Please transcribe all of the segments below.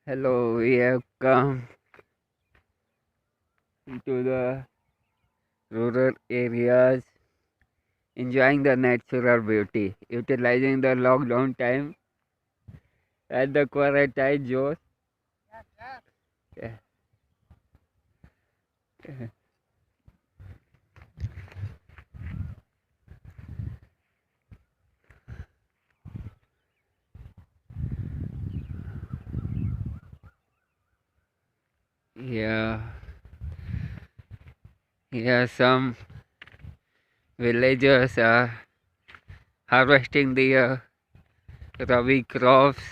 Hello, we have come into the rural areas, enjoying the natural beauty, utilizing the lockdown time and the quarantine zone. Yeah, yeah, yeah. Some villagers are harvesting the rabi crops,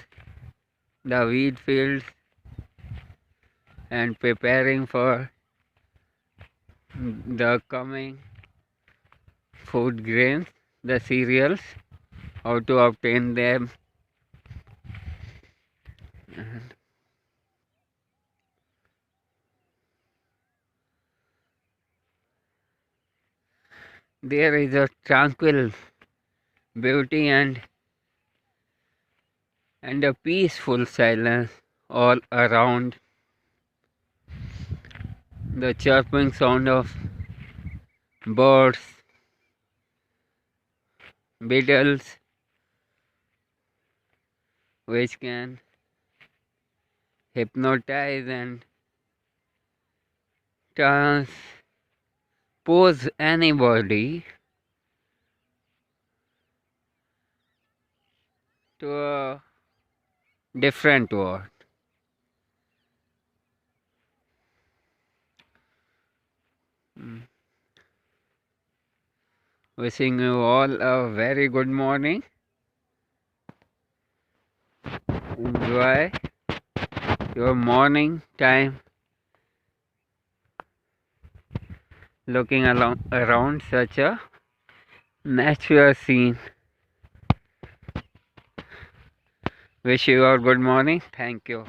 the wheat fields, and preparing for the coming food grains, the cereals, how to obtain them. There is a tranquil beauty and a peaceful silence all around. The chirping sound of birds, beetles, which can hypnotize and transpose anybody to a different world. Mm. Wishing you all a very good morning. Enjoy your morning time looking around such a natural scene. Wish you a good morning. Thank you.